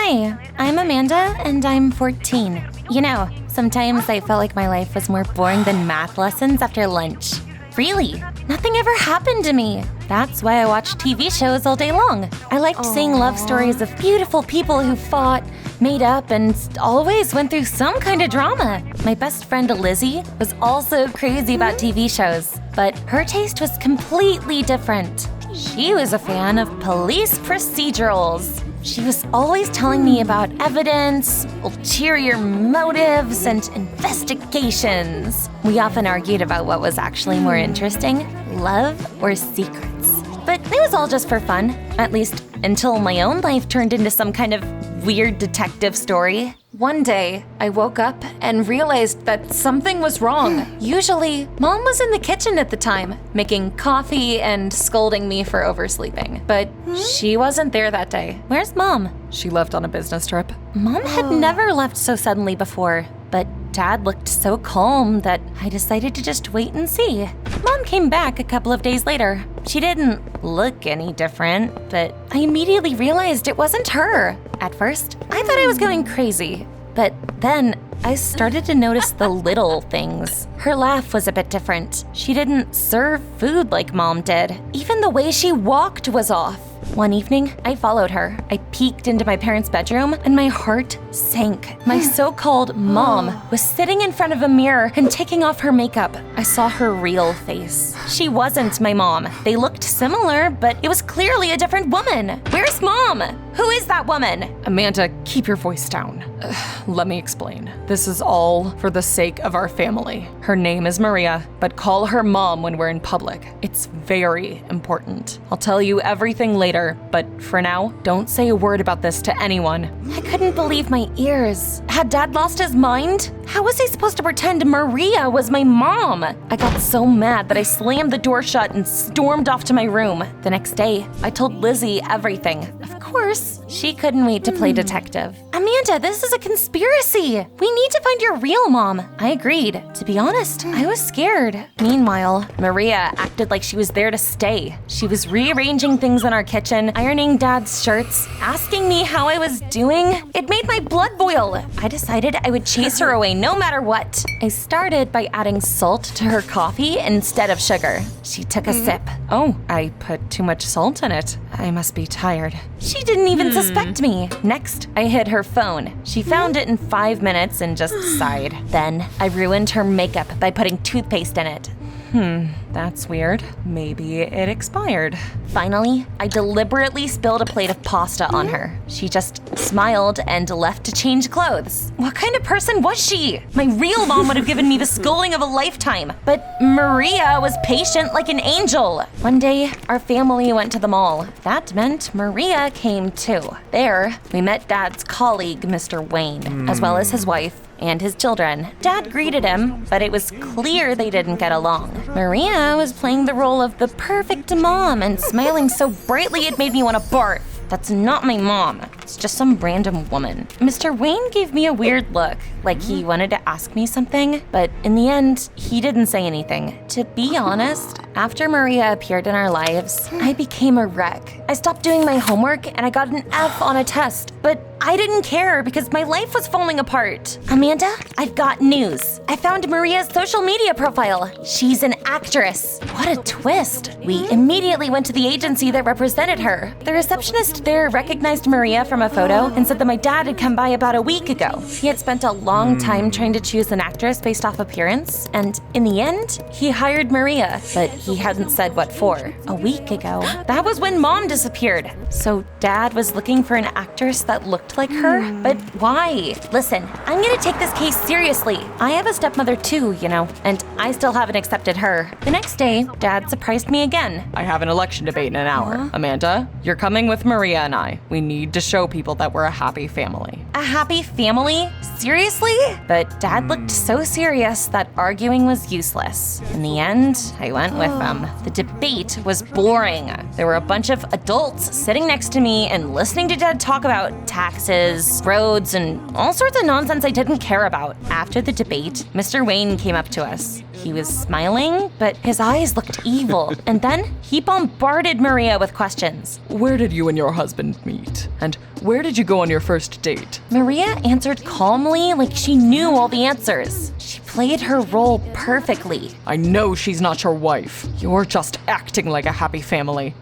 Hi, I'm Amanda, and I'm 14. You know, sometimes I felt like my life was more boring than math lessons after lunch. Really, nothing ever happened to me. That's why I watched TV shows all day long. I liked seeing love stories of beautiful people who fought, made up, and always went through some kind of drama. My best friend Lizzie was also crazy about TV shows, but her taste was completely different. She was a fan of police procedurals. She was always telling me about evidence, ulterior motives, and investigations. We often argued about what was actually more interesting, love or secrets. But it was all just for fun, at least until my own life turned into some kind of weird detective story. One day, I woke up and realized that something was wrong. Usually, Mom was in the kitchen at the time, making coffee and scolding me for oversleeping. But she wasn't there that day. Where's Mom? She left on a business trip. Mom had never left so suddenly before, but Dad looked so calm that I decided to just wait and see. Mom came back a couple of days later. She didn't look any different, but I immediately realized it wasn't her. At first, I thought I was going crazy, but then I started to notice the little things. Her laugh was a bit different. She didn't serve food like Mom did. Even the way she walked was off. One evening, I followed her. I peeked into my parents' bedroom and my heart sank. My so-called mom was sitting in front of a mirror and taking off her makeup. I saw her real face. She wasn't my mom. They looked similar, but it was clearly a different woman. Where's Mom? Who is that woman? Amanda, keep your voice down. Let me explain. This is all for the sake of our family. Her name is Maria, but call her Mom when we're in public. It's very important. I'll tell you everything later, but for now, don't say a word about this to anyone. I couldn't believe my ears. Had Dad lost his mind? How was I supposed to pretend Maria was my mom? I got so mad that I slammed the door shut and stormed off to my room. The next day, I told Lizzie everything. Of course, she couldn't wait to play detective. Amanda, this is a conspiracy. We need to find your real mom. I agreed. To be honest, I was scared. Meanwhile, Maria acted like she was there to stay. She was rearranging things in our kitchen, ironing Dad's shirts, asking me how I was doing. It made my blood boil. I decided I would chase her away no matter what. I started by adding salt to her coffee instead of sugar. She took a sip. Oh, I put too much salt in it. I must be tired. She didn't even suspect me. Next, I hid her phone. She found it in 5 minutes and just sighed. Then, I ruined her makeup by putting toothpaste in it. That's weird. Maybe it expired. Finally, I deliberately spilled a plate of pasta on her. She just smiled and left to change clothes. What kind of person was she? My real mom would have given me the scolding of a lifetime, but Maria was patient like an angel. One day, our family went to the mall. That meant Maria came too. There, we met Dad's colleague, Mr. Wayne, as well as his wife and his children. Dad greeted him, but it was clear they didn't get along. Maria was playing the role of the perfect mom and smiling so brightly it made me want to barf. That's not my mom. It's just some random woman. Mr. Wayne gave me a weird look, like he wanted to ask me something, but in the end, he didn't say anything. To be honest, after Maria appeared in our lives, I became a wreck. I stopped doing my homework and I got an F on a test, but I didn't care because my life was falling apart. Amanda, I've got news. I found Maria's social media profile. She's an actress. What a twist. We immediately went to the agency that represented her. The receptionist there recognized Maria from a photo and said that my dad had come by about a week ago. He had spent a long time trying to choose an actress based off appearance, and in the end, he hired Maria, but he hadn't said what for. A week ago, that was when Mom disappeared. So Dad was looking for an actress that looked like her? But why? Listen, I'm gonna take this case seriously. I have a stepmother too, you know, and I still haven't accepted her. The next day, Dad surprised me again. I have an election debate in an hour. Amanda, you're coming with Maria and I. We need to show people that we're a happy family. A happy family? Seriously? But Dad looked so serious that arguing was useless. In the end, I went with them. The debate was boring. There were a bunch of adults sitting next to me and listening to Dad talk about taxes, roads, and all sorts of nonsense I didn't care about. After the debate, Mr. Wayne came up to us. He was smiling, but his eyes looked evil. And then he bombarded Maria with questions. Where did you and your husband meet? And where did you go on your first date? Maria answered calmly, like she knew all the answers. She played her role perfectly. I know she's not your wife. You're just acting like a happy family.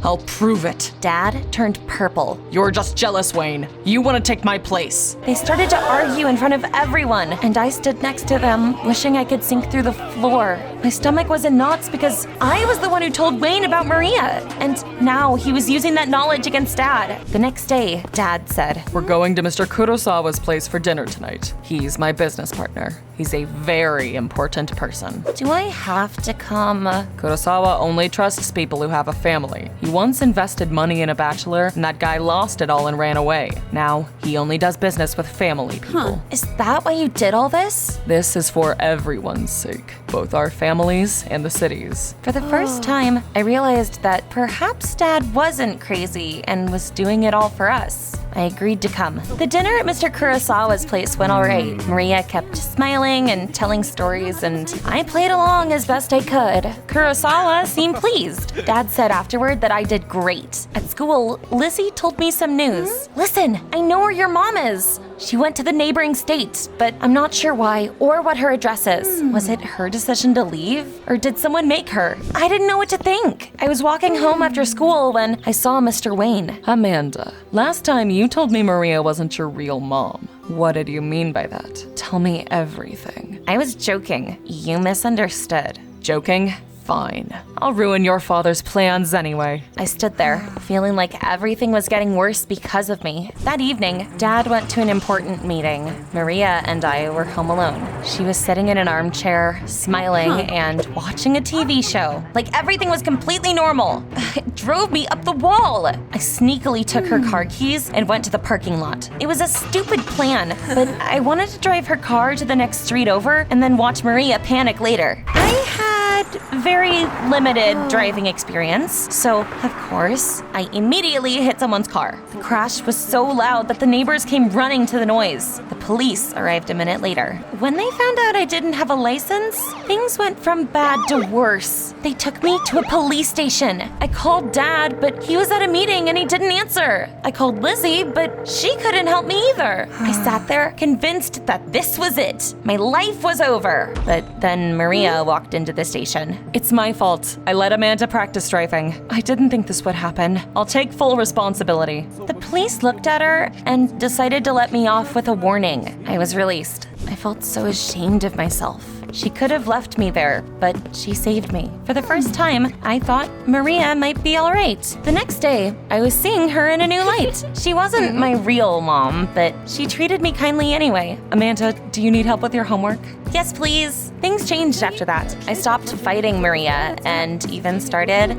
I'll prove it. Dad turned purple. You're just jealous, Wayne. You want to take my place. They started to argue in front of everyone, and I stood next to them, wishing I could sink through the floor. My stomach was in knots because I was the one who told Wayne about Maria, and now he was using that knowledge against Dad. The next day, Dad said, We're going to Mr. Kurosawa's place for dinner tonight. He's my business partner. He's a very important person. Do I have to come? Kurosawa only trusts people who have a family. He once invested money in a bachelor, and that guy lost it all and ran away. Now, he only does business with family people. Is that why you did all this? This is for everyone's sake, both our families and the city's. For the first time, I realized that perhaps Dad wasn't crazy and was doing it all for us. I agreed to come. The dinner at Mr. Kurosawa's place went all right. Maria kept smiling and telling stories, and I played along as best I could. Kurosawa seemed pleased. Dad said afterward that I did great. At school, Lizzie told me some news. Listen, I know where your mom is. She went to the neighboring state, but I'm not sure why or what her address is. Was it her decision to leave? Or did someone make her? I didn't know what to think. I was walking home after school when I saw Mr. Wayne. Amanda, last time you told me Maria wasn't your real mom. What did you mean by that? Tell me everything. I was joking. You misunderstood. Joking? Fine. I'll ruin your father's plans anyway. I stood there, feeling like everything was getting worse because of me. That evening, Dad went to an important meeting. Maria and I were home alone. She was sitting in an armchair, smiling and watching a TV show. Like everything was completely normal. It drove me up the wall. I sneakily took her car keys and went to the parking lot. It was a stupid plan, but I wanted to drive her car to the next street over and then watch Maria panic later. I had very limited driving experience, so of course, I immediately hit someone's car. The crash was so loud that the neighbors came running to the noise. The police arrived a minute later. When they found out I didn't have a license, things went from bad to worse. They took me to a police station. I called Dad, but he was at a meeting and he didn't answer. I called Lizzie, but she couldn't help me either. I sat there, convinced that this was it. My life was over. But then Maria walked into the station. It's my fault. I let Amanda practice driving. I didn't think this would happen. I'll take full responsibility. The police looked at her and decided to let me off with a warning. I was released. I felt so ashamed of myself. She could have left me there, but she saved me. For the first time, I thought Maria might be all right. The next day, I was seeing her in a new light. She wasn't my real mom, but she treated me kindly anyway. Amanda, do you need help with your homework? Yes, please. Things changed after that. I stopped fighting Maria and even started,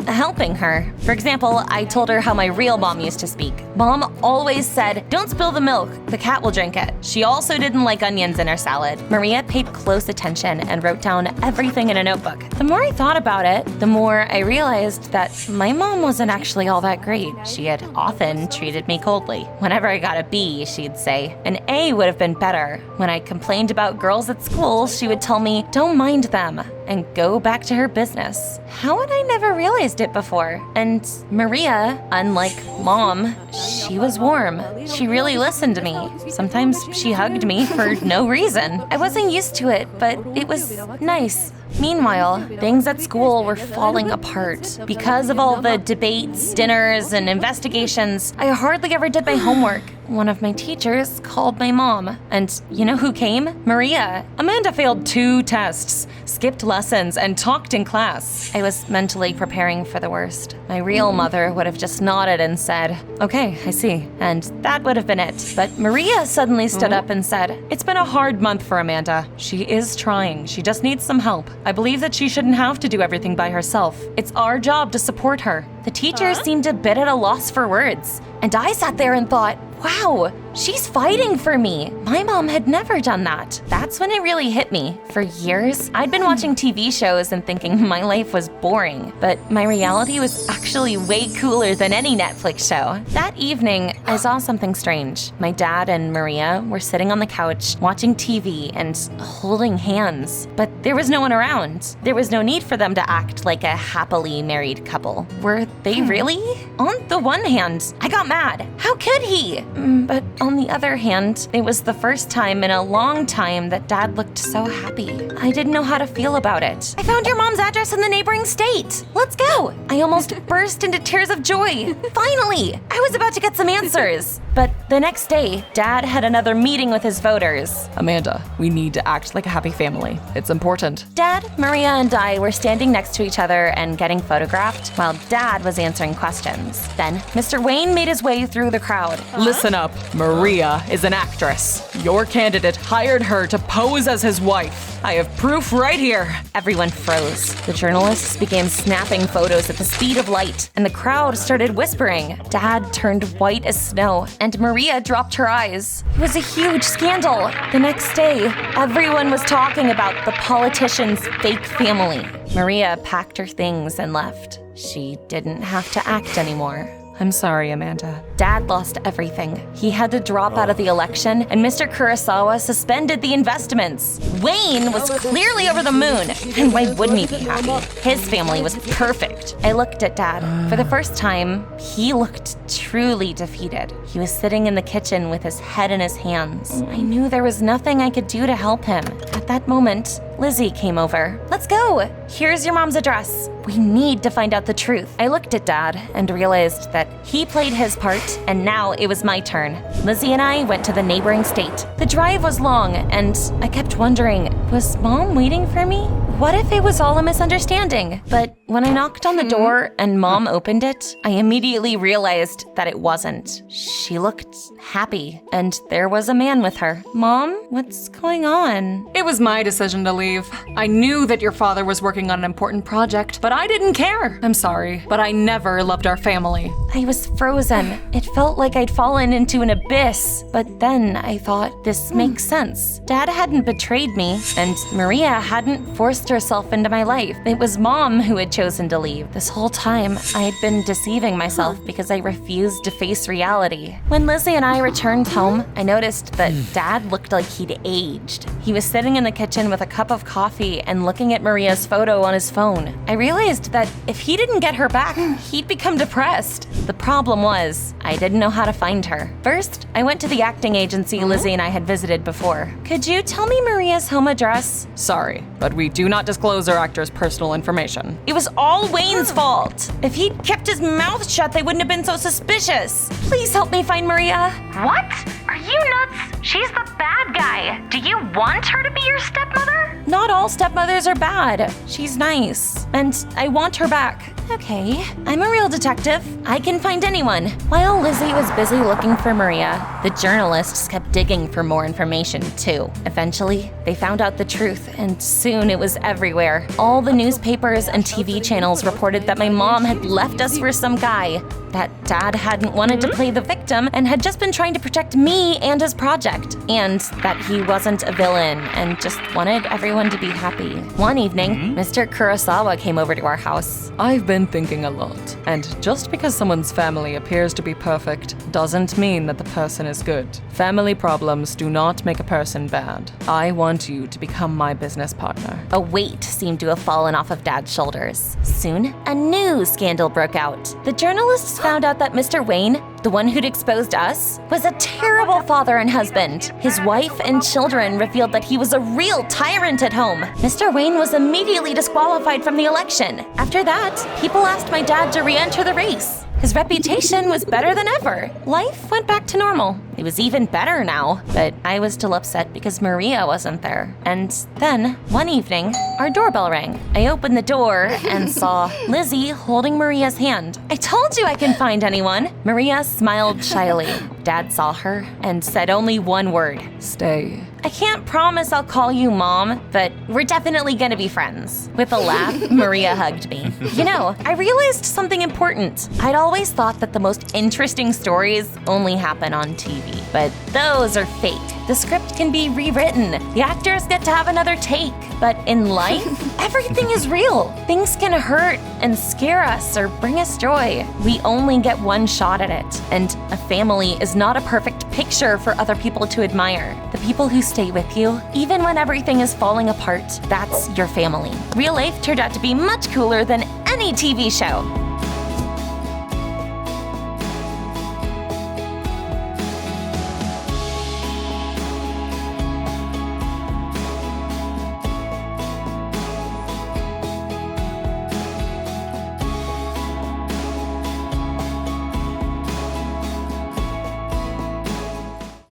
helping her. For example, I told her how my real mom used to speak. Mom always said, "Don't spill the milk, the cat will drink it." She also didn't like onions in her salad. Maria paid close attention and wrote down everything in a notebook. The more I thought about it, the more I realized that my mom wasn't actually all that great. She had often treated me coldly. Whenever I got a B, she'd say, "An A would have been better." When I complained about girls at school, she would tell me, "Don't mind them," and go back to her business. How had I never realized it before? And Maria, unlike Mom, she was warm. She really listened to me. Sometimes she hugged me for no reason. I wasn't used to it, but it was nice. Meanwhile, things at school were falling apart. Because of all the debates, dinners, and investigations, I hardly ever did my homework. One of my teachers called my mom. And you know who came? Maria. Amanda failed 2 tests, skipped lessons, and talked in class. I was mentally preparing for the worst. My real mother would have just nodded and said, "Okay, I see." And that would have been it. But Maria suddenly stood up and said, It's been a hard month for Amanda. She is trying. She just needs some help. I believe that she shouldn't have to do everything by herself. It's our job to support her. The teacher seemed a bit at a loss for words. And I sat there and thought, wow, She's fighting for me. My mom had never done that. That's when it really hit me. For years, I'd been watching TV shows and thinking my life was boring, but my reality was actually way cooler than any Netflix show. That evening, I saw something strange. My dad and Maria were sitting on the couch watching TV and holding hands, but there was no one around. There was no need for them to act like a happily married couple. Were they really? On the one hand, I got mad. How could he? But on the other hand, it was the first time in a long time that Dad looked so happy. I didn't know how to feel about it. I found your mom's address in the neighboring state. Let's go. I almost burst into tears of joy. Finally, I was about to get some answers. But the next day, Dad had another meeting with his voters. Amanda, we need to act like a happy family. It's important. Dad, Maria, and I were standing next to each other and getting photographed while Dad was answering questions. Then, Mr. Wayne made his way through the crowd. Listen up. Maria is an actress. Your candidate hired her to pose as his wife. I have proof right here. Everyone froze. The journalists began snapping photos at the speed of light, and the crowd started whispering. Dad turned white as snow, and Maria dropped her eyes. It was a huge scandal. The next day, everyone was talking about the politician's fake family. Maria packed her things and left. She didn't have to act anymore. I'm sorry, Amanda. Dad lost everything. He had to drop out of the election, and Mr. Kurosawa suspended the investments. Wayne was clearly over the moon, and why wouldn't he be happy? His family was perfect. I looked at Dad. For the first time, he looked truly defeated. He was sitting in the kitchen with his head in his hands. I knew there was nothing I could do to help him. At that moment, Lizzie came over. Let's go. Here's your mom's address. We need to find out the truth. I looked at Dad and realized that he played his part, and now it was my turn. Lizzie and I went to the neighboring state. The drive was long, and I kept wondering, was Mom waiting for me? What if it was all a misunderstanding? But when I knocked on the door and Mom opened it, I immediately realized that it wasn't. She looked happy, and there was a man with her. Mom, what's going on? It was my decision to leave. I knew that your father was working on an important project, but I didn't care. I'm sorry, but I never loved our family. I was frozen. It felt like I'd fallen into an abyss. But then I thought, this makes sense. Dad hadn't betrayed me, and Maria hadn't forced herself into my life. It was Mom who had chosen to leave. This whole time, I had been deceiving myself because I refused to face reality. When Lizzie and I returned home, I noticed that Dad looked like he'd aged. He was sitting in the kitchen with a cup of coffee and looking at Maria's photo on his phone. I realized that if he didn't get her back, he'd become depressed. The problem was, I didn't know how to find her. First, I went to the acting agency Lizzie and I had visited before. Could you tell me Maria's home address? Sorry, but we do not disclose our actor's personal information. It was all Wayne's fault. If he'd kept his mouth shut, they wouldn't have been so suspicious. Please help me find Maria. What? Are you nuts? She's the bad guy. Do you want her to be your stepmother? Not all stepmothers are bad. She's nice, and I want her back. Okay, I'm a real detective. I can find anyone. While Lizzie was busy looking for Maria, the journalists kept digging for more information too. Eventually, they found out the truth, and soon it was everywhere. All the newspapers and TV channels reported that my mom had left us for some guy, that Dad hadn't wanted to play the victim and had just been trying to protect me and his project, and that he wasn't a villain and just wanted everyone to be happy. One evening, Mr. Kurosawa came over to our house. I've been thinking a lot, and just because someone's family appears to be perfect doesn't mean that the person is good. Family problems do not make a person bad. I want you to become my business partner. A weight seemed to have fallen off of Dad's shoulders. Soon, a new scandal broke out. The journalists found out that Mr. Wayne, the one who'd exposed us, was a terrible father and husband. His wife and children revealed that he was a real tyrant at home. Mr. Wayne was immediately disqualified from the election. After that, people asked my dad to re-enter the race. His reputation was better than ever. Life went back to normal. It was even better now, but I was still upset because Maria wasn't there. And then, one evening, our doorbell rang. I opened the door and saw Lizzie holding Maria's hand. I told you I can find anyone. Maria smiled shyly. Dad saw her and said only one word. Stay. I can't promise I'll call you Mom, but we're definitely gonna be friends. With a laugh, Maria hugged me. You know, I realized something important. I'd always thought that the most interesting stories only happen on TV, but those are fake. The script can be rewritten. The actors get to have another take. But in life, everything is real. Things can hurt and scare us or bring us joy. We only get one shot at it. And a family is not a perfect picture for other people to admire. The people who stay with you, even when everything is falling apart, that's your family. Real life turned out to be much cooler than any TV show.